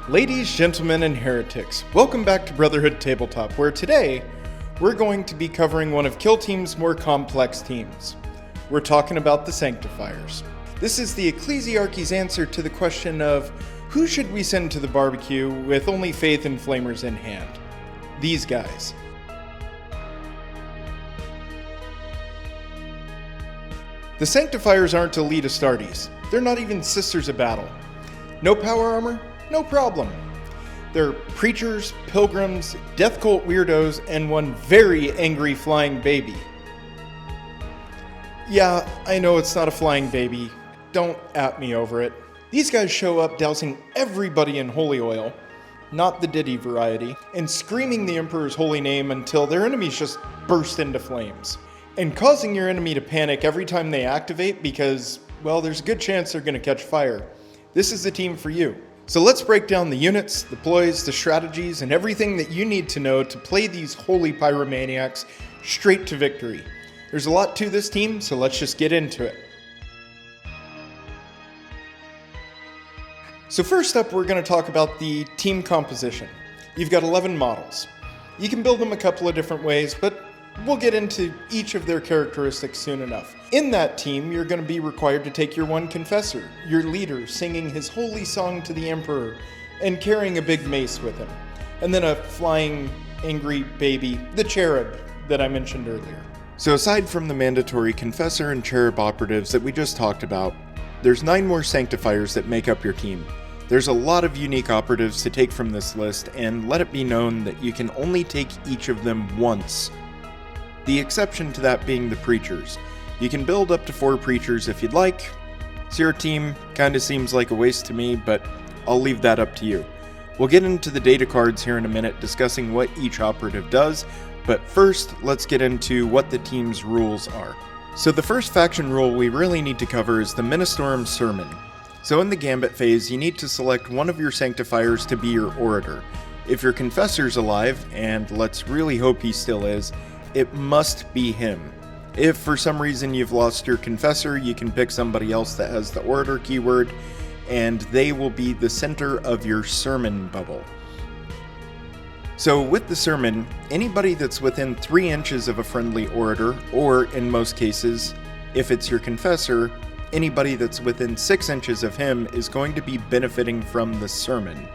Ladies, gentlemen, and heretics, welcome back to Brotherhood Tabletop, where today we're going to be covering one of Kill Team's more complex teams. We're talking about the Sanctifiers. This is the Ecclesiarchy's answer to the question of who should we send to the barbecue with only faith and flamers in hand? These guys. The Sanctifiers aren't elite Astartes. They're not even Sisters of Battle. No power armor? No problem. They're preachers, pilgrims, death cult weirdos, and one very angry flying baby. Yeah, I know it's not a flying baby. Don't at me over it. These guys show up dousing everybody in holy oil, not the Diddy variety, and screaming the Emperor's holy name until their enemies just burst into flames. And causing your enemy to panic every time they activate because, well, there's a good chance they're going to catch fire. This is the team for you. So let's break down the units, the ploys, the strategies, and everything that you need to know to play these holy pyromaniacs straight to victory. There's a lot to this team, so let's just get into it. So first up, we're going to talk about the team composition. You've got 11 models. You can build them a couple of different ways, but we'll get into each of their characteristics soon enough. In that team, you're going to be required to take your one confessor, your leader, singing his holy song to the Emperor and carrying a big mace with him. And then a flying, angry baby, the cherub that I mentioned earlier. So aside from the mandatory confessor and cherub operatives that we just talked about, there's 9 more Sanctifiers that make up your team. There's a lot of unique operatives to take from this list, and let it be known that you can only take each of them once. The exception to that being the preachers. You can build up to 4 preachers if you'd like. So your team kinda seems like a waste to me, but I'll leave that up to you. We'll get into the data cards here in a minute discussing what each operative does, but first let's get into what the team's rules are. So the first faction rule we really need to cover is the Ministorum Sermon. So in the Gambit phase, you need to select one of your Sanctifiers to be your orator. If your confessor's alive, and let's really hope he still is, it must be him. If for some reason you've lost your confessor, you can pick somebody else that has the orator keyword, and they will be the center of your sermon bubble. So with the sermon, anybody that's within 3 inches of a friendly orator, or in most cases, if it's your confessor, anybody that's within 6 inches of him is going to be benefiting from the sermon.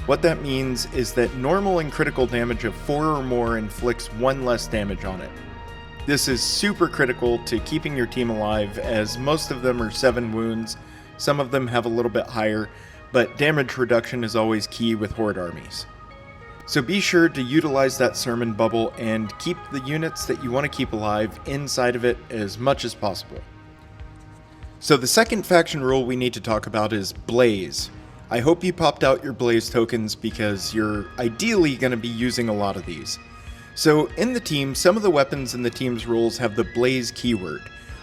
What that means is that normal and critical damage of 4 or more inflicts 1 less damage on it. This is super critical to keeping your team alive, as most of them are 7 wounds, some of them have a little bit higher, but damage reduction is always key with horde armies. So be sure to utilize that sermon bubble and keep the units that you want to keep alive inside of it as much as possible. So the second faction rule we need to talk about is Blaze. I hope you popped out your Blaze tokens because you're ideally going to be using a lot of these. So in the team, some of the weapons in the team's rules have the Blaze keyword.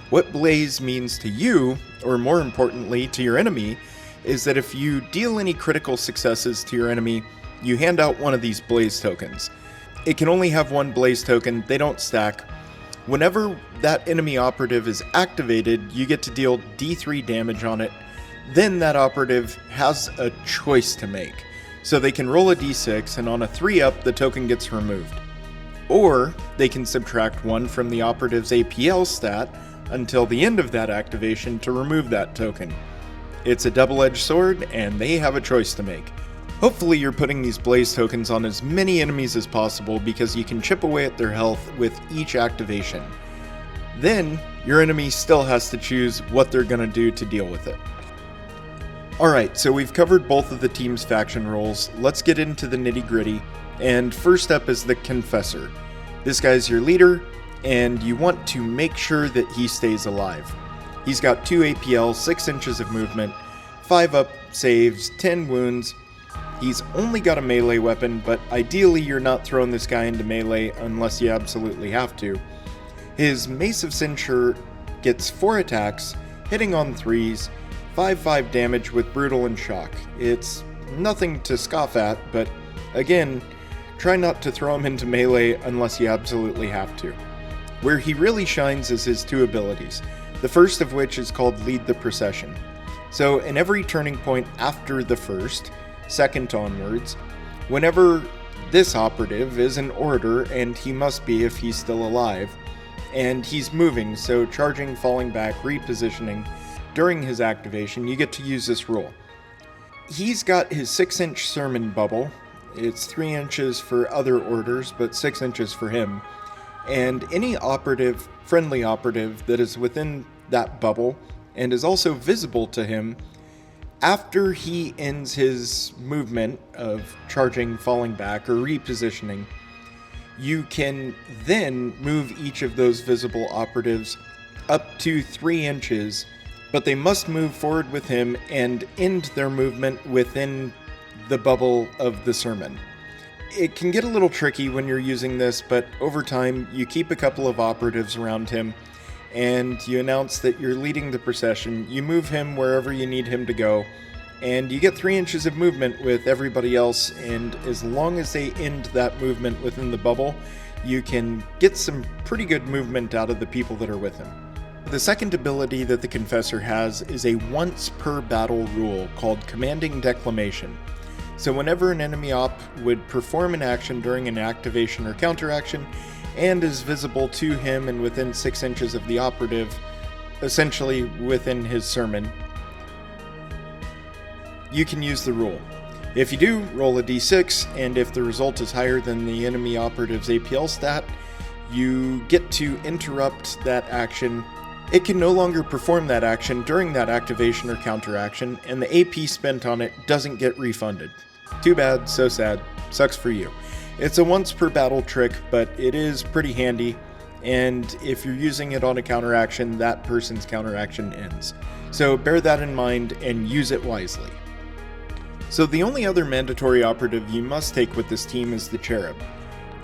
What Blaze means to you, or more importantly to your enemy, is that if you deal any critical successes to your enemy, you hand out one of these Blaze tokens. It can only have 1 Blaze token, they don't stack. Whenever that enemy operative is activated, you get to deal D3 damage on it. Then that operative has a choice to make. So they can roll a d6, and on a 3-up, the token gets removed. Or they can subtract 1 from the operative's APL stat until the end of that activation to remove that token. It's a double-edged sword, and they have a choice to make. Hopefully you're putting these Blaze tokens on as many enemies as possible because you can chip away at their health with each activation. Then, your enemy still has to choose what they're going to do to deal with it. Alright, so we've covered both of the team's faction roles. Let's get into the nitty-gritty. And first up is the Confessor. This guy's your leader, and you want to make sure that he stays alive. He's got 2 APL, 6 inches of movement, 5-up saves, 10 wounds. He's only got a melee weapon, but ideally you're not throwing this guy into melee unless you absolutely have to. His Mace of Censure gets 4 attacks, hitting on 3s, 5/5 damage with Brutal and Shock. It's nothing to scoff at, but again, try not to throw him into melee unless you absolutely have to. Where he really shines is his 2 abilities, the first of which is called Lead the Procession. So in every turning point after the first, 2nd onwards, whenever this operative is in order, and he must be if he's still alive, and he's moving, so charging, falling back, repositioning, during his activation, you get to use this rule. He's got his 6-inch sermon bubble. It's 3 inches for other orders, but 6 inches for him. And any operative, friendly operative, that is within that bubble and is also visible to him, after he ends his movement of charging, falling back, or repositioning, you can then move each of those visible operatives up to 3 inches, but they must move forward with him and end their movement within the bubble of the sermon. It can get a little tricky when you're using this, but over time you keep a couple of operatives around him and you announce that you're leading the procession. You move him wherever you need him to go, and you get 3 inches of movement with everybody else, and as long as they end that movement within the bubble, you can get some pretty good movement out of the people that are with him. The second ability that the Confessor has is a once per battle rule called Commanding Declamation. So whenever an enemy op would perform an action during an activation or counteraction, and is visible to him and within 6 inches of the operative, essentially within his sermon, you can use the rule. If you do, roll a d6, and if the result is higher than the enemy operative's APL stat, you get to interrupt that action. It can no longer perform that action during that activation or counteraction, and the AP spent on it doesn't get refunded. Too bad, so sad, sucks for you. It's a once per battle trick, but it is pretty handy, and if you're using it on a counteraction, that person's counteraction ends. So bear that in mind and use it wisely. So the only other mandatory operative you must take with this team is the Cherub.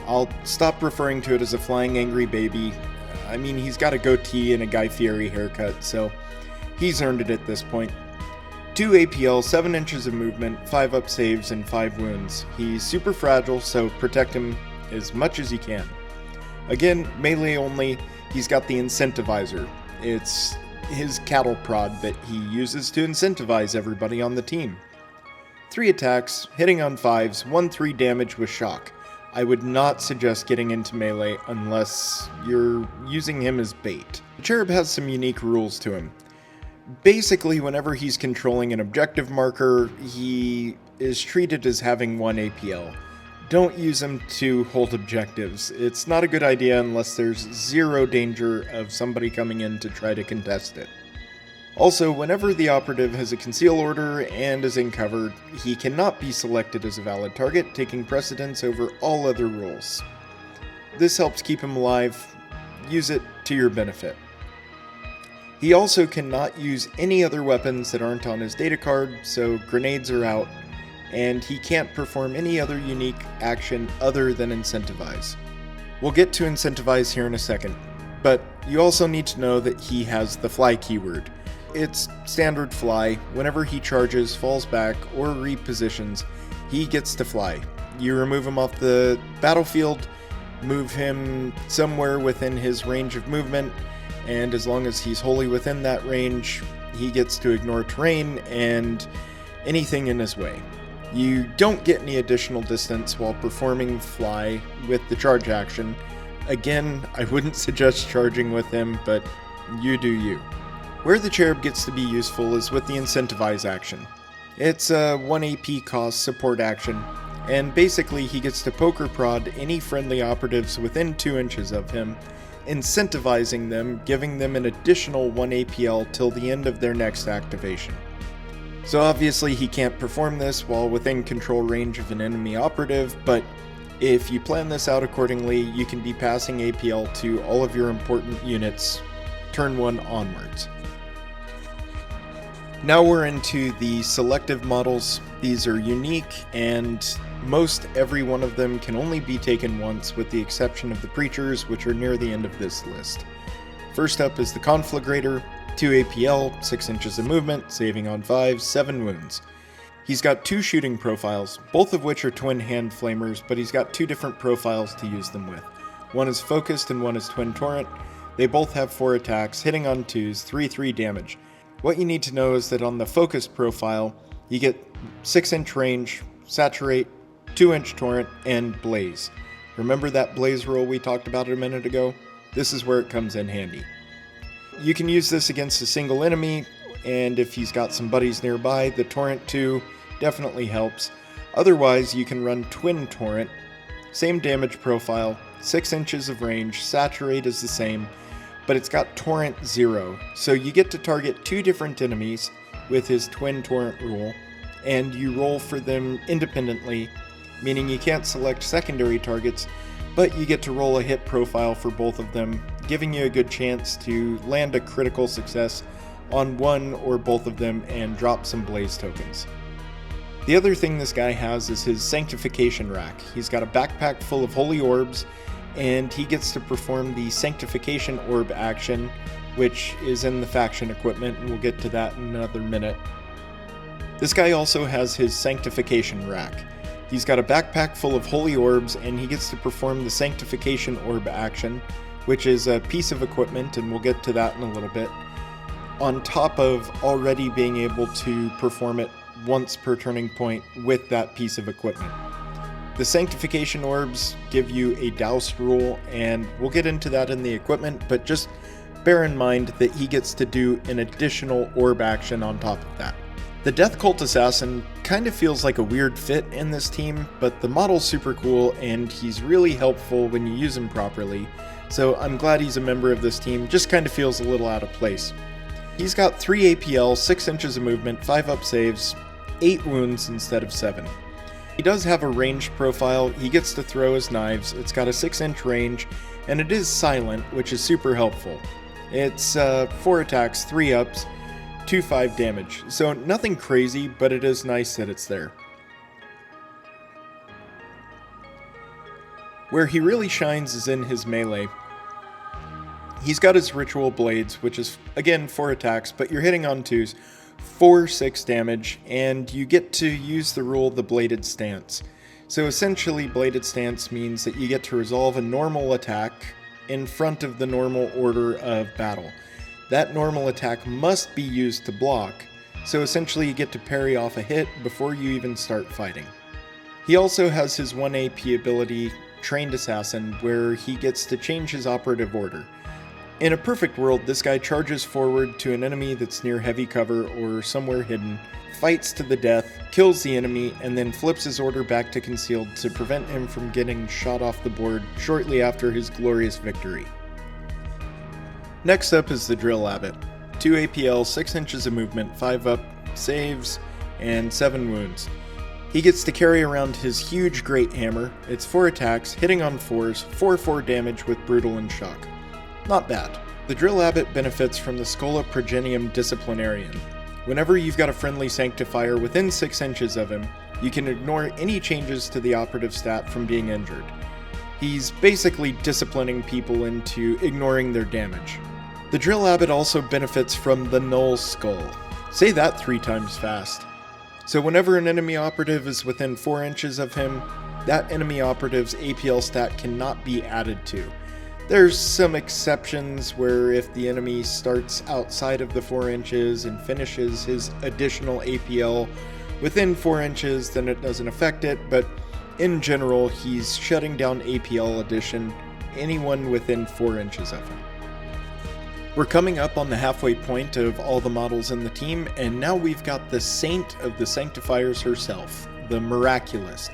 I'll stop referring to it as a flying angry baby. I mean, he's got a goatee and a Guy Fieri haircut, so he's earned it at this point. 2 APL, 7 inches of movement, 5 up saves, and 5 wounds. He's super fragile, so protect him as much as you can. Again, melee only, he's got the Incentivizer. It's his cattle prod that he uses to incentivize everybody on the team. 3 attacks, hitting on 5s, 1-3 damage with shock. I would not suggest getting into melee unless you're using him as bait. The Cherub has some unique rules to him. Basically, whenever he's controlling an objective marker, he is treated as having 1 APL. Don't use him to hold objectives. It's not a good idea unless there's 0 danger of somebody coming in to try to contest it. Also, whenever the operative has a conceal order and is in cover, he cannot be selected as a valid target, taking precedence over all other roles. This helps keep him alive. Use it to your benefit. He also cannot use any other weapons that aren't on his data card, so grenades are out, and he can't perform any other unique action other than incentivize. We'll get to incentivize here in a second, but you also need to know that he has the fly keyword. It's standard fly. Whenever he charges, falls back, or repositions, he gets to fly. You remove him off the battlefield, move him somewhere within his range of movement, and as long as he's wholly within that range, he gets to ignore terrain and anything in his way. You don't get any additional distance while performing fly with the charge action. Again, I wouldn't suggest charging with him, but you do you. Where the Cherub gets to be useful is with the Incentivize action. It's a 1 AP cost support action, and basically he gets to poker prod any friendly operatives within 2 inches of him, incentivizing them, giving them an additional 1 APL till the end of their next activation. So obviously he can't perform this while within control range of an enemy operative, but if you plan this out accordingly, you can be passing APL to all of your important units turn 1 onwards. Now we're into the selective models. These are unique, and most every one of them can only be taken once, with the exception of the Preachers, which are near the end of this list. First up is the Conflagrator, 2 APL, 6 inches of movement, saving on 5, 7 wounds. He's got 2 shooting profiles, both of which are twin hand flamers, but he's got 2 different profiles to use them with. One is focused and one is twin torrent. They both have 4 attacks, hitting on 2s, 3-3 damage. What you need to know is that on the focused profile, you get 6-inch range, saturate, 2-inch torrent, and blaze. Remember that blaze roll we talked about a minute ago? This is where it comes in handy. You can use this against a single enemy, and if he's got some buddies nearby, the torrent too definitely helps. Otherwise, you can run twin torrent, same damage profile, 6 inches of range, saturate is the same, but it's got torrent 0, so you get to target 2 different enemies with his twin torrent rule, and you roll for them independently, meaning you can't select secondary targets, but you get to roll a hit profile for both of them, giving you a good chance to land a critical success on one or both of them and drop some blaze tokens. The other thing this guy has is his Sanctification rack. He's got a backpack full of holy orbs, and he gets to perform the Sanctification orb action, which is in the faction equipment, and we'll get to that in another minute. This guy also has his Sanctification rack. He's got a backpack full of holy orbs, and he gets to perform the Sanctification orb action, which is a piece of equipment, and we'll get to that in a little bit, on top of already being able to perform it once per turning point with that piece of equipment. The Sanctification orbs give you a douse rule, and we'll get into that in the equipment, but just bear in mind that he gets to do an additional orb action on top of that. The Death Cult Assassin kind of feels like a weird fit in this team, but the model's super cool and he's really helpful when you use him properly, so I'm glad he's a member of this team. Just kind of feels a little out of place. He's got 3 APL, 6 inches of movement, 5 up saves, 8 wounds instead of 7. He does have a ranged profile. He gets to throw his knives. It's got a 6-inch range, and it is silent, which is super helpful. It's 4 attacks, 3 ups, 2/5 damage, so nothing crazy, but it is nice that it's there. Where he really shines is in his melee. He's got his Ritual Blades, which is, again, 4 attacks, but you're hitting on 2s, 4/6 damage, and you get to use the rule the Bladed Stance. So essentially, Bladed Stance means that you get to resolve a normal attack in front of the normal order of battle. That normal attack must be used to block, so essentially you get to parry off a hit before you even start fighting. He also has his 1 AP ability, Trained Assassin, where he gets to change his operative order. In a perfect world, this guy charges forward to an enemy that's near heavy cover or somewhere hidden, fights to the death, kills the enemy, and then flips his order back to concealed to prevent him from getting shot off the board shortly after his glorious victory. Next up is the Drill Abbot. 2 APL, 6 inches of movement, 5 up, saves, and 7 wounds. He gets to carry around his huge great hammer. It's 4 attacks, hitting on 4s, 4/4 damage with brutal and shock. Not bad. The Drill Abbot benefits from the Schola Progenium Disciplinarian. Whenever you've got a friendly Sanctifier within 6 inches of him, you can ignore any changes to the operative stat from being injured. He's basically disciplining people into ignoring their damage. The Drill Abbot also benefits from the Null Skull. Say that 3 times fast. So whenever an enemy operative is within 4 inches of him, that enemy operative's APL stat cannot be added to. There's some exceptions where if the enemy starts outside of the 4 inches and finishes his additional APL within 4 inches, then it doesn't affect it, but in general, he's shutting down APL addition anyone within 4 inches of him. We're coming up on the halfway point of all the models in the team, and now we've got the Saint of the Sanctifiers herself, the Miraculous.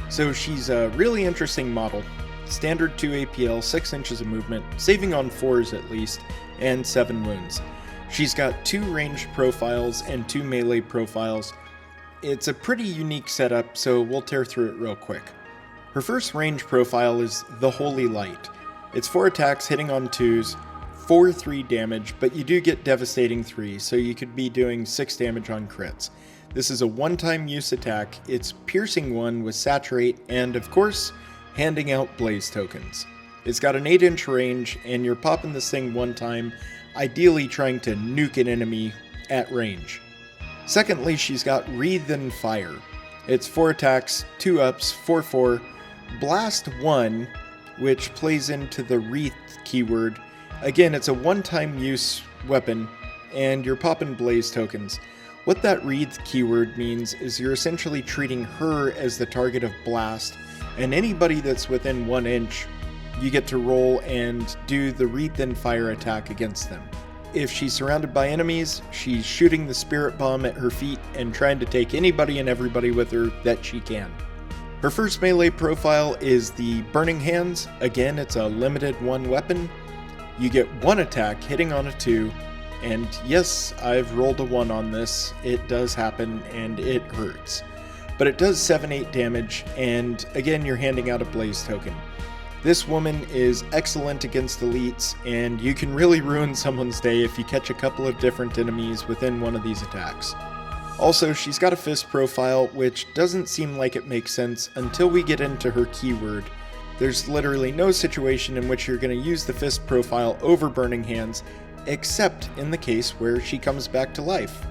So she's a really interesting model. Standard 2 APL, 6 inches of movement, saving on 4s at least, and 7 wounds. She's got 2 ranged profiles and 2 melee profiles. It's a pretty unique setup, so we'll tear through it real quick. Her first range profile is the Holy Light. It's 4 attacks hitting on 2s, 4/3 damage, but you do get Devastating 3, so you could be doing 6 damage on crits. This is a one-time use attack, it's Piercing 1 with Saturate, and of course, handing out Blaze tokens. It's got an 8-inch range, and you're popping this thing one time, ideally trying to nuke an enemy at range. Secondly, she's got Wreathen Fire. It's 4 attacks, 2 ups, 4/4, Blast 1, which plays into the Wreath keyword. Again, it's a one-time use weapon, and you're popping Blaze tokens. What that wreathed keyword means is you're essentially treating her as the target of blast, and anybody that's within 1 inch, you get to roll and do the wreath and fire attack against them. If she's surrounded by enemies, she's shooting the spirit bomb at her feet and trying to take anybody and everybody with her that she can. Her first melee profile is the Burning Hands. Again, it's a limited 1 weapon. You get 1 attack hitting on a 2, and yes, I've rolled a 1 on this. It does happen and it hurts. But it does 7-8 damage, and again, you're handing out a blaze token. This woman is excellent against elites, and you can really ruin someone's day if you catch a couple of different enemies within one of these attacks. Also, she's got a fist profile, which doesn't seem like it makes sense until we get into her keyword. There's literally no situation in which you're going to use the fist profile over Burning Hands, except in the case where she comes back to life.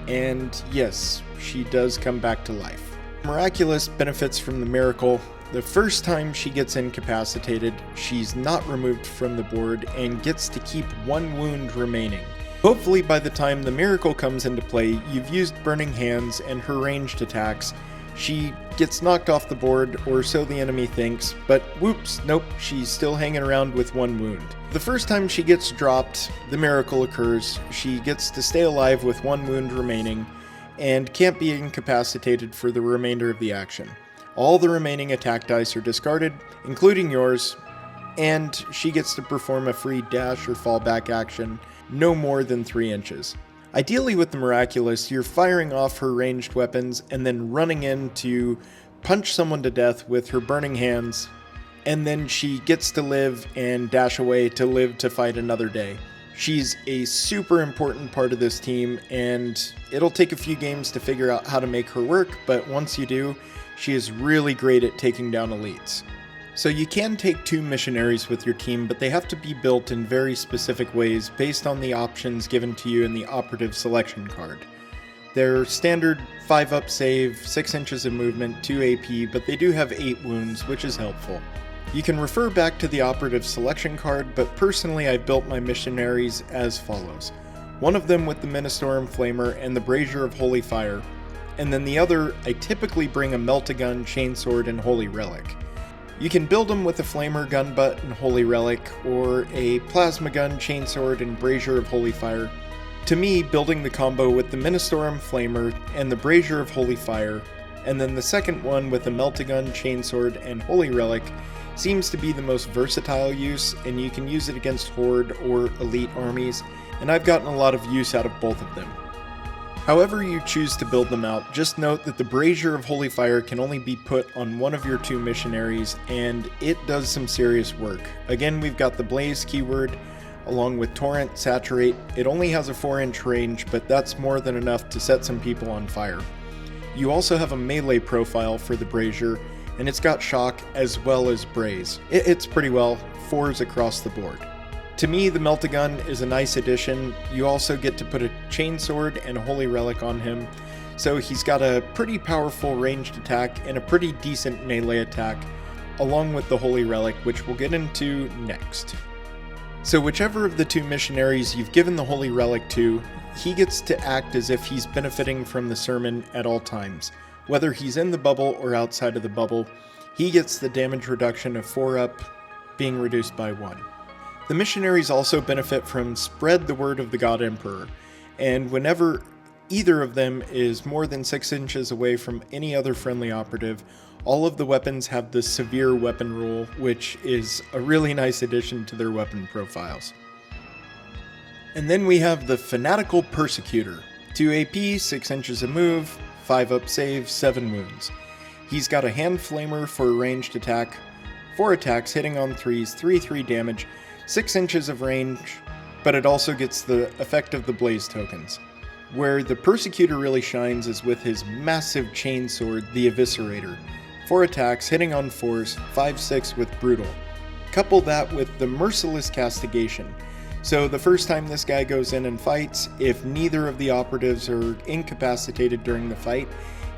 And yes, she does come back to life. Miraculous benefits from the miracle. The first time she gets incapacitated, she's not removed from the board and gets to keep 1 wound remaining. Hopefully by the time the miracle comes into play, you've used Burning Hands and her ranged attacks. She gets knocked off the board, or so the enemy thinks, but whoops, nope, she's still hanging around with 1 wound. The first time she gets dropped, the miracle occurs. She gets to stay alive with 1 wound remaining, and can't be incapacitated for the remainder of the action. All the remaining attack dice are discarded, including yours, and she gets to perform a free dash or fallback action, no more than 3 inches. Ideally with the Miraculous, you're firing off her ranged weapons and then running in to punch someone to death with her Burning Hands, and then she gets to live and dash away to live to fight another day. She's a super important part of this team, and it'll take a few games to figure out how to make her work, but once you do, she is really great at taking down elites. So you can take 2 missionaries with your team, but they have to be built in very specific ways based on the options given to you in the Operative selection card. They're standard 5-up save, 6 inches of movement, 2 AP, but they do have 8 wounds, which is helpful. You can refer back to the Operative selection card, but personally I've built my missionaries as follows. One of them with the Ministorum Flamer and the Brazier of Holy Fire, and then the other, I typically bring a Melt-A-Gun, Chainsword, and Holy Relic. You can build them with a Flamer, Gun Butt, and Holy Relic, or a Plasma Gun, Chainsword, and Brazier of Holy Fire. To me, building the combo with the Ministorum Flamer and the Brazier of Holy Fire, and then the second one with the Melt-A-Gun, Chainsword, and Holy Relic, seems to be the most versatile use, and you can use it against Horde or Elite armies, and I've gotten a lot of use out of both of them. However you choose to build them out, just note that the Brazier of Holy Fire can only be put on one of your 2 missionaries, and it does some serious work. Again, we've got the Blaze keyword, along with Torrent, Saturate. It only has a 4-inch range, but that's more than enough to set some people on fire. You also have a melee profile for the Brazier, and it's got Shock as well as Braze. It hits pretty well, 4s across the board. To me, the Melt-A-Gun is a nice addition. You also get to put a Chainsword and a Holy Relic on him, so he's got a pretty powerful ranged attack and a pretty decent melee attack, along with the Holy Relic, which we'll get into next. So whichever of the 2 missionaries you've given the Holy Relic to, he gets to act as if he's benefiting from the sermon at all times. Whether he's in the bubble or outside of the bubble, he gets the damage reduction of 4-up, being reduced by 1. The missionaries also benefit from Spread the Word of the God Emperor, and whenever either of them is more than 6 inches away from any other friendly operative, all of the weapons have the Severe Weapon rule, which is a really nice addition to their weapon profiles. And then we have the Fanatical Persecutor. 2 AP, 6 inches of move, 5-up save, 7 wounds. He's got a Hand Flamer for a ranged attack, 4 attacks hitting on 3s, 3/3 damage, 6 inches of range, but it also gets the effect of the Blaze tokens. Where the Persecutor really shines is with his massive Chainsword, the Eviscerator. 4 attacks hitting on 4s, 5/6 with Brutal. Couple that with the Merciless Castigation. So the first time this guy goes in and fights, if neither of the operatives are incapacitated during the fight,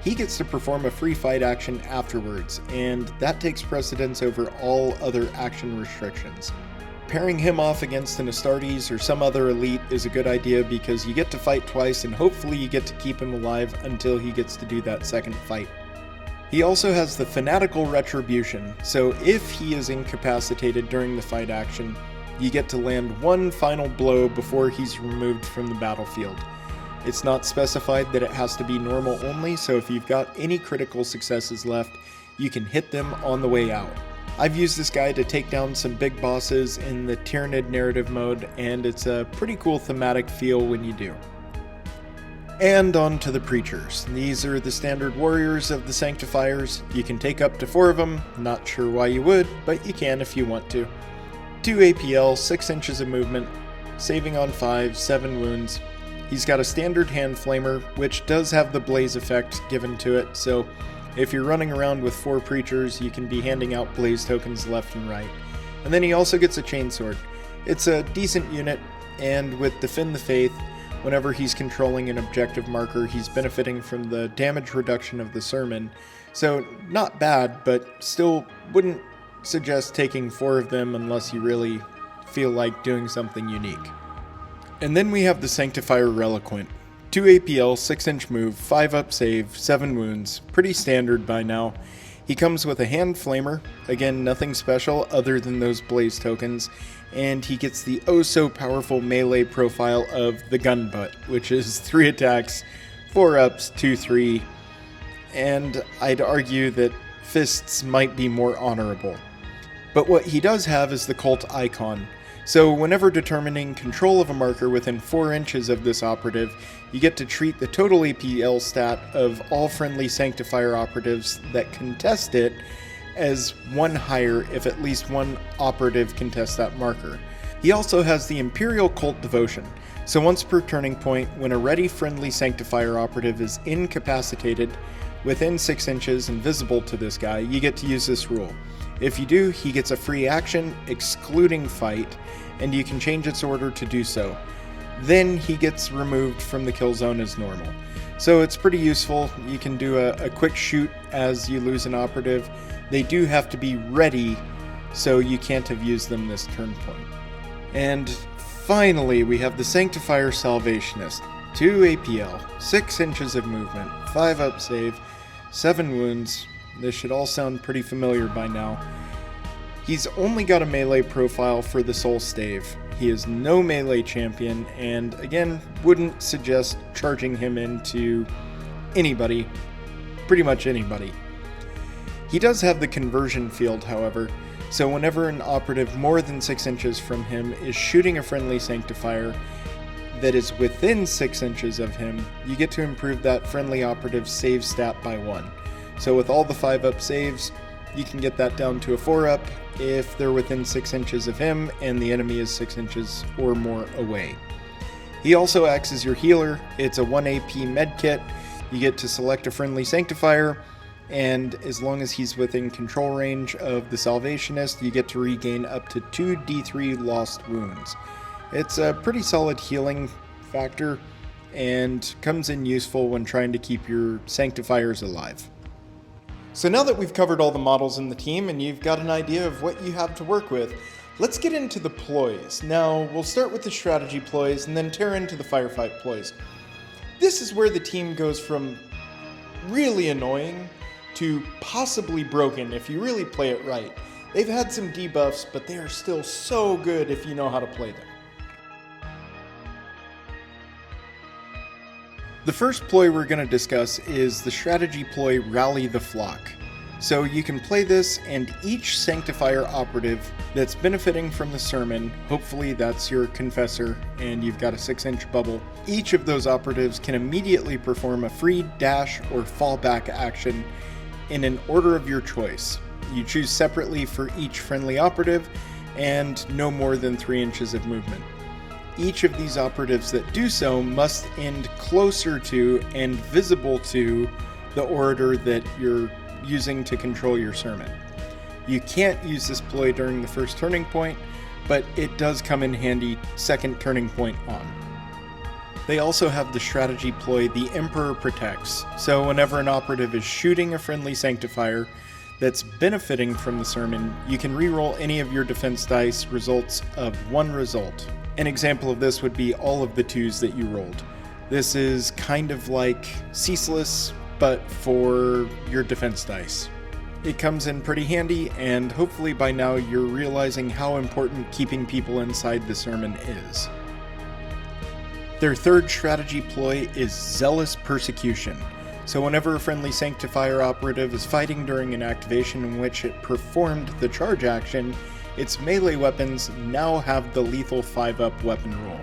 he gets to perform a free fight action afterwards, and that takes precedence over all other action restrictions. pairing him off against an Astartes or some other elite is a good idea because you get to fight twice and hopefully you get to keep him alive until he gets to do that second fight. He also has the Fanatical Retribution, so if he is incapacitated during the fight action, you get to land one final blow before he's removed from the battlefield. It's not specified that it has to be normal only, so if you've got any critical successes left, you can hit them on the way out. I've used this guy to take down some big bosses in the Tyranid narrative mode, and it's a pretty cool thematic feel when you do. And on to the Preachers. These are the standard warriors of the Sanctifiers. You can take up to 4 of them, not sure why you would, but you can if you want to. 2 APL, 6 inches of movement, saving on 5, 7 wounds. He's got a standard hand flamer, which does have the blaze effect given to it, so if you're running around with 4 Preachers, you can be handing out blaze tokens left and right. And then he also gets a chainsword. It's a decent unit, and with Defend the Faith, whenever he's controlling an objective marker, he's benefiting from the damage reduction of the sermon. So not bad, but still wouldn't suggest taking 4 of them unless you really feel like doing something unique. And then we have the Sanctifier Reliquant. 2 APL, 6 inch move, 5 up save, 7 wounds. Pretty standard by now. He comes with a hand flamer, again nothing special other than those blaze tokens, and he gets the oh so powerful melee profile of the gun butt, which is 3 attacks, 4 ups, 2-3, and I'd argue that fists might be more honorable. But what he does have is the cult icon. So whenever determining control of a marker within 4 inches of this operative, you get to treat the total APL stat of all friendly Sanctifier operatives that contest it as 1 higher if at least 1 operative contests that marker. He also has the Imperial Cult Devotion, so once per turning point, when a ready friendly Sanctifier operative is incapacitated within 6 inches and visible to this guy, you get to use this rule. If you do, he gets a free action, excluding fight, and you can change its order to do so. Then he gets removed from the kill zone as normal. So it's pretty useful. You can do a quick shoot as you lose an operative. They do have to be ready, so you can't have used them this turn point. And finally, we have the Sanctifier Salvationist. 2 APL, 6 inches of movement, 5 up save, 7 wounds. This should all sound pretty familiar by now. He's only got a melee profile for the Soul Stave. He is no melee champion, and again, wouldn't suggest charging him into anybody, pretty much anybody. He does have the conversion field, however, so whenever an operative more than 6 inches from him is shooting a friendly Sanctifier that is within 6 inches of him, you get to improve that friendly operative's save stat by 1. So with all the 5 up saves, you can get that down to a 4 up if they're within 6 inches of him and the enemy is 6 inches or more away. He also acts as your healer. It's a 1 AP medkit. You get to select a friendly Sanctifier, and as long as he's within control range of the Salvationist, you get to regain up to 2 D3 lost wounds. It's a pretty solid healing factor and comes in useful when trying to keep your Sanctifiers alive. So now that we've covered all the models in the team and you've got an idea of what you have to work with, let's get into the ploys. Now, we'll start with the strategy ploys and then tear into the firefight ploys. This is where the team goes from really annoying to possibly broken if you really play it right. They've had some debuffs, but they are still so good if you know how to play them. The first ploy we're going to discuss is the strategy ploy Rally the Flock. So you can play this, and each Sanctifier operative that's benefiting from the sermon, hopefully that's your confessor and you've got a 6-inch bubble, each of those operatives can immediately perform a free dash or fallback action in an order of your choice. You choose separately for each friendly operative and no more than 3 inches of movement. Each of these operatives that do so must end closer to and visible to the orator that you're using to control your sermon. You can't use this ploy during the first turning point, but it does come in handy second turning point on. They also have the strategy ploy The Emperor Protects, so whenever an operative is shooting a friendly Sanctifier, that's benefiting from the sermon, you can reroll any of your defense dice results of one result. An example of this would be all of the 2s that you rolled. This is kind of like Ceaseless, but for your defense dice. It comes in pretty handy, and hopefully by now you're realizing how important keeping people inside the sermon is. Their third strategy ploy is Zealous Persecution. So whenever a friendly Sanctifier operative is fighting during an activation in which it performed the charge action, its melee weapons now have the lethal 5-up weapon rule.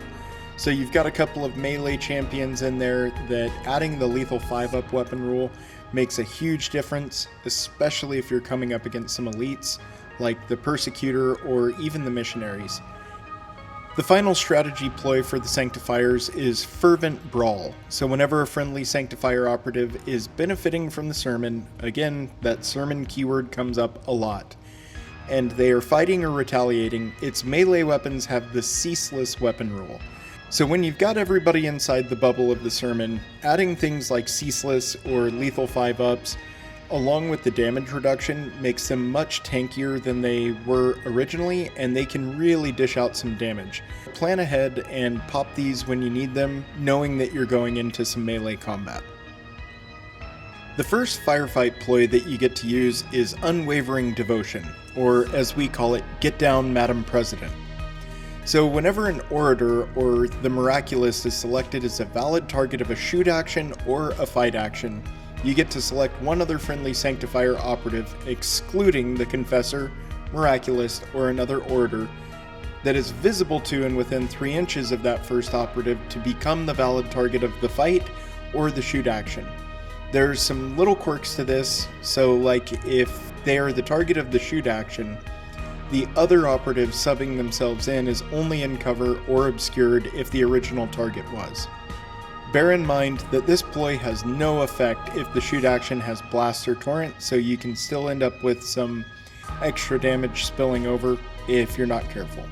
So you've got a couple of melee champions in there that adding the lethal 5-up weapon rule makes a huge difference, especially if you're coming up against some elites like the Persecutor or even the Missionaries. The final strategy ploy for the Sanctifiers is Fervent Brawl. So whenever a friendly Sanctifier operative is benefiting from the sermon, again, that sermon keyword comes up a lot, and they are fighting or retaliating, its melee weapons have the Ceaseless weapon rule. So when you've got everybody inside the bubble of the sermon, adding things like Ceaseless or lethal 5-ups, along with the damage reduction, makes them much tankier than they were originally, and they can really dish out some damage. Plan ahead and pop these when you need them, knowing that you're going into some melee combat. The first firefight ploy that you get to use is Unwavering Devotion, or as we call it, Get Down, Madam President. So whenever an orator or the Miraculous is selected as a valid target of a shoot action or a fight action, you get to select one other friendly Sanctifier operative, excluding the Confessor, Miraculous, or another orator, that is visible to and within 3 inches of that first operative to become the valid target of the fight or the shoot action. There's some little quirks to this, so like if they are the target of the shoot action, the other operative subbing themselves in is only in cover or obscured if the original target was. Bear in mind that this ploy has no effect if the shoot action has Blast or Torrent, so you can still end up with some extra damage spilling over if you're not careful.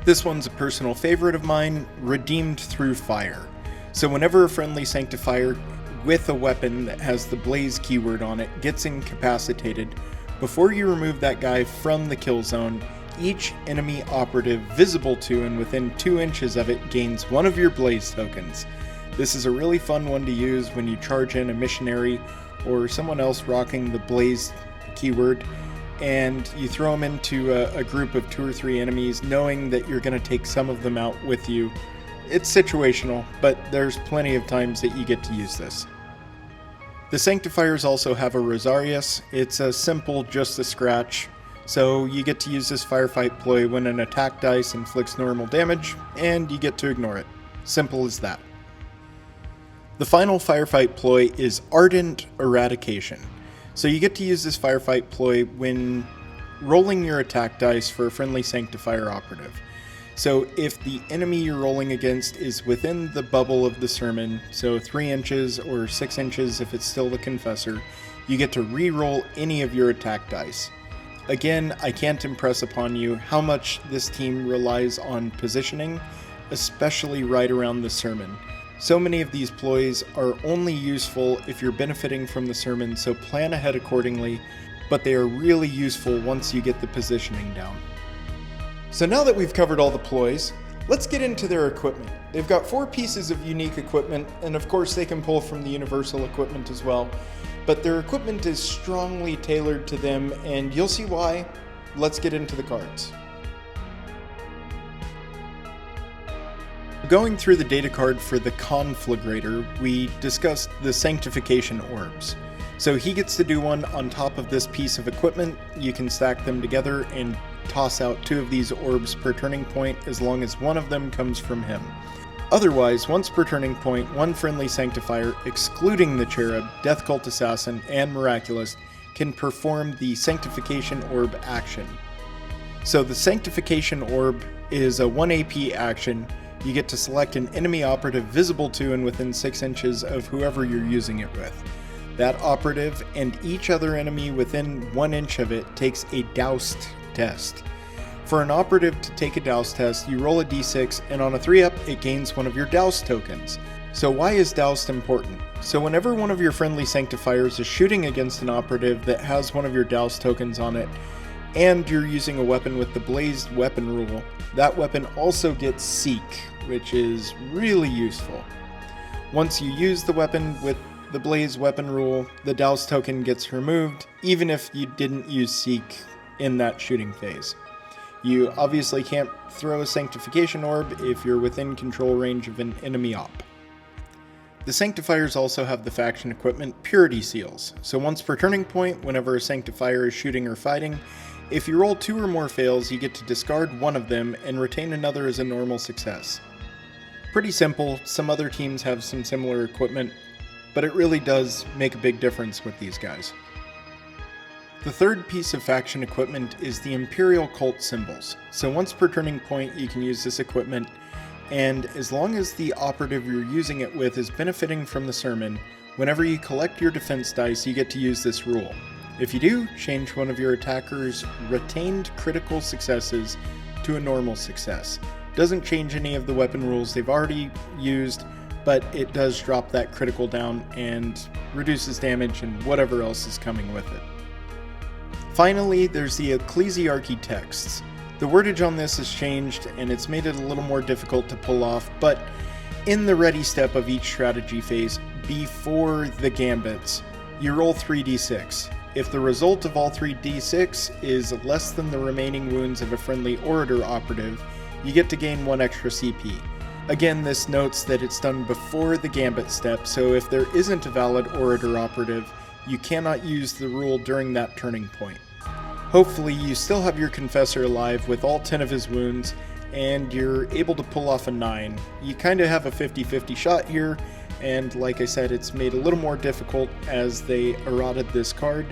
This one's a personal favorite of mine, Redeemed Through Fire. So whenever a friendly Sanctifier with a weapon that has the Blaze keyword on it gets incapacitated, before you remove that guy from the kill zone, each enemy operative visible to and within 2 inches of it gains one of your Blaze tokens. This is a really fun one to use when you charge in a missionary or someone else rocking the Blaze keyword, and you throw them into a group of 2 or 3 enemies knowing that you're going to take some of them out with you. It's situational, but there's plenty of times that you get to use this. The Sanctifiers also have a Rosarius. It's a simple just a scratch. So you get to use this firefight ploy when an attack dice inflicts normal damage, and you get to ignore it. Simple as that. The final firefight ploy is Ardent Eradication. So you get to use this firefight ploy when rolling your attack dice for a friendly Sanctifier operative. So if the enemy you're rolling against is within the bubble of the sermon, so 3 inches or 6 inches if it's still the Confessor, you get to re-roll any of your attack dice. Again, I can't impress upon you how much this team relies on positioning, especially right around the sermon. So many of these ploys are only useful if you're benefiting from the sermon, so plan ahead accordingly, but they are really useful once you get the positioning down. So now that we've covered all the ploys, let's get into their equipment. They've got 4 pieces of unique equipment, and of course they can pull from the universal equipment as well. But their equipment is strongly tailored to them, and you'll see why. Let's get into the cards. Going through the data card for the Conflagrator, we discussed the Sanctification Orbs. So he gets to do one on top of this piece of equipment. You can stack them together and toss out 2 of these orbs per turning point as long as one of them comes from him. Otherwise, once per turning point, one friendly Sanctifier, excluding the Cherub, Death Cult Assassin, and Miraculous, can perform the Sanctification Orb action. So the Sanctification Orb is a 1 AP action. You get to select an enemy operative visible to and within 6 inches of whoever you're using it with. That operative and each other enemy within 1 inch of it takes a Doused test. For an operative to take a Douse test, you roll a d6, and on a 3-up, it gains one of your Douse tokens. So why is doused important? So whenever one of your friendly Sanctifiers is shooting against an operative that has one of your doused tokens on it, and you're using a weapon with the blazed weapon rule, that weapon also gets Seek, which is really useful. Once you use the weapon with the blazed weapon rule, the doused token gets removed, even if you didn't use Seek in that shooting phase. You obviously can't throw a Sanctification Orb if you're within control range of an enemy op. The Sanctifiers also have the faction equipment Purity Seals, so once per turning point, whenever a Sanctifier is shooting or fighting, if you roll 2 or more fails, you get to discard one of them and retain another as a normal success. Pretty simple. Some other teams have some similar equipment, but it really does make a big difference with these guys. The third piece of faction equipment is the Imperial Cult Symbols, so once per turning point you can use this equipment, and as long as the operative you're using it with is benefiting from the sermon, whenever you collect your defense dice you get to use this rule. If you do, change one of your attacker's retained critical successes to a normal success. Doesn't change any of the weapon rules they've already used, but it does drop that critical down and reduces damage and whatever else is coming with it. Finally, there's the Ecclesiarchy texts. The wordage on this has changed and it's made it a little more difficult to pull off, but in the ready step of each strategy phase, before the gambits, you roll 3d6. If the result of all 3d6 is less than the remaining wounds of a friendly Orator operative, you get to gain 1 extra CP. Again, this notes that it's done before the gambit step, so if there isn't a valid Orator operative, you cannot use the rule during that turning point. Hopefully you still have your Confessor alive with all 10 of his wounds, and you're able to pull off a 9. You kind of have a 50-50 shot here, and like I said, it's made a little more difficult as they errated this card,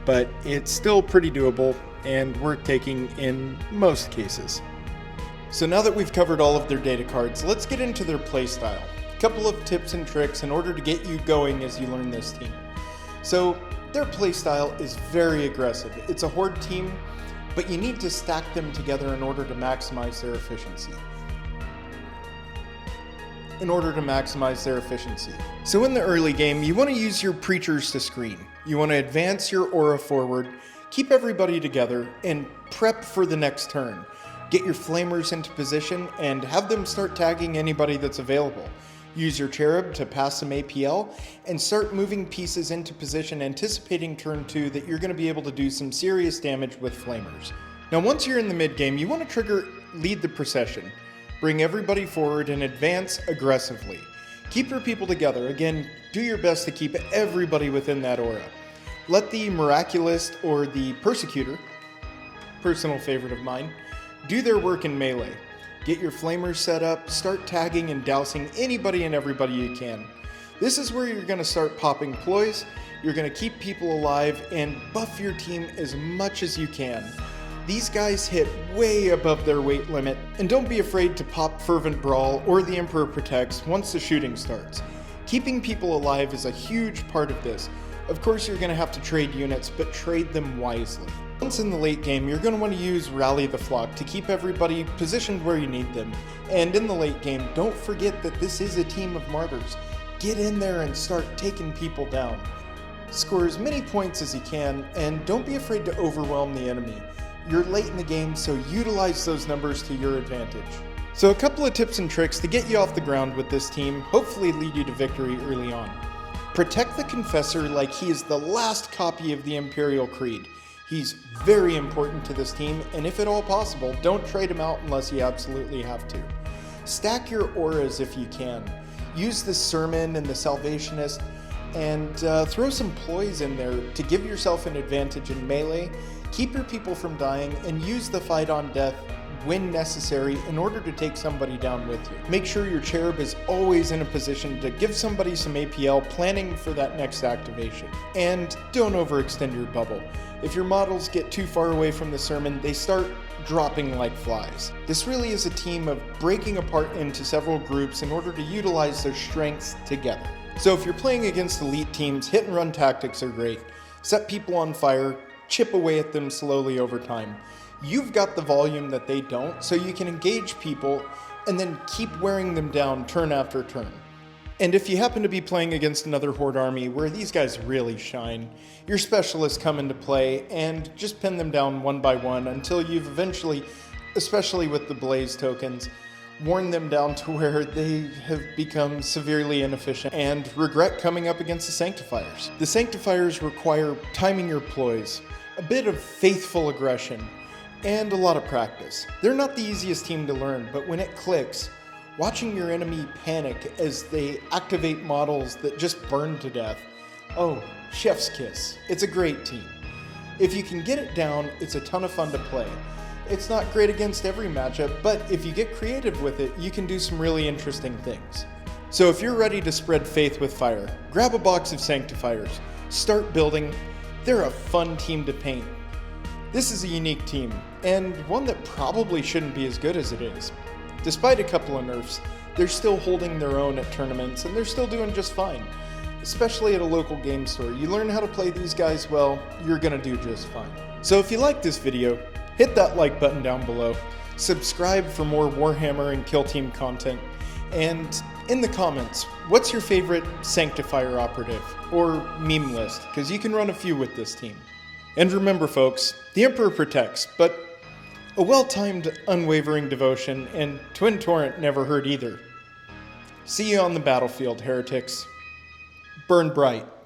but it's still pretty doable and worth taking in most cases. So now that we've covered all of their data cards, let's get into their playstyle. A couple of tips and tricks in order to get you going as you learn this team. So their playstyle is very aggressive. It's a horde team, but you need to stack them together in order to maximize their efficiency. So in the early game, you want to use your preachers to screen. You want to advance your aura forward, keep everybody together, and prep for the next turn. Get your flamers into position and have them start tagging anybody that's available. Use your cherub to pass some APL and start moving pieces into position, anticipating turn 2 that you're going to be able to do some serious damage with flamers. Now once you're in the mid game, you want to trigger lead the procession. Bring everybody forward and advance aggressively. Keep your people together. Again, do your best to keep everybody within that aura. Let the Miraculist or the Persecutor, personal favorite of mine, do their work in melee. Get your flamers set up, start tagging and dousing anybody and everybody you can. This is where you're going to start popping ploys, you're going to keep people alive, and buff your team as much as you can. These guys hit way above their weight limit, and don't be afraid to pop Fervent Brawl or the Emperor Protects once the shooting starts. Keeping people alive is a huge part of this. Of course you're going to have to trade units, but trade them wisely. Once in the late game, you're going to want to use Rally the Flock to keep everybody positioned where you need them. And in the late game, don't forget that this is a team of martyrs. Get in there and start taking people down. Score as many points as you can, and don't be afraid to overwhelm the enemy. You're late in the game, so utilize those numbers to your advantage. So a couple of tips and tricks to get you off the ground with this team, hopefully lead you to victory early on. Protect the Confessor like he is the last copy of the Imperial Creed. He's very important to this team, and if at all possible, don't trade him out unless you absolutely have to. Stack your auras if you can. Use the Sermon and the Salvationist, and throw some ploys in there to give yourself an advantage in melee. Keep your people from dying, and use the fight on death when necessary in order to take somebody down with you. Make sure your cherub is always in a position to give somebody some APL, planning for that next activation. And don't overextend your bubble. If your models get too far away from the sermon, they start dropping like flies. This really is a team of breaking apart into several groups in order to utilize their strengths together. So if you're playing against elite teams, hit and run tactics are great. Set people on fire, chip away at them slowly over time. You've got the volume that they don't, so you can engage people and then keep wearing them down turn after turn. And if you happen to be playing against another Horde army where these guys really shine, your specialists come into play and just pin them down one by one until you've eventually, especially with the Blaze tokens, worn them down to where they have become severely inefficient and regret coming up against the Sanctifiers. The Sanctifiers require timing your ploys, a bit of faithful aggression, and a lot of practice. They're not the easiest team to learn, but when it clicks, watching your enemy panic as they activate models that just burn to death, oh, chef's kiss. It's a great team. If you can get it down, it's a ton of fun to play. It's not great against every matchup, but if you get creative with it, you can do some really interesting things. So if you're ready to spread faith with fire, grab a box of Sanctifiers, start building. They're a fun team to paint. This is a unique team, and one that probably shouldn't be as good as it is. Despite a couple of nerfs, they're still holding their own at tournaments, and they're still doing just fine. Especially at a local game store. You learn how to play these guys well, you're gonna do just fine. So if you like this video, hit that like button down below, subscribe for more Warhammer and Kill Team content, and in the comments, what's your favorite Sanctifier operative, or meme list, because you can run a few with this team. And remember folks, the Emperor protects, but a well-timed, unwavering devotion and Twin Torrent never hurt either. See you on the battlefield, heretics. Burn bright.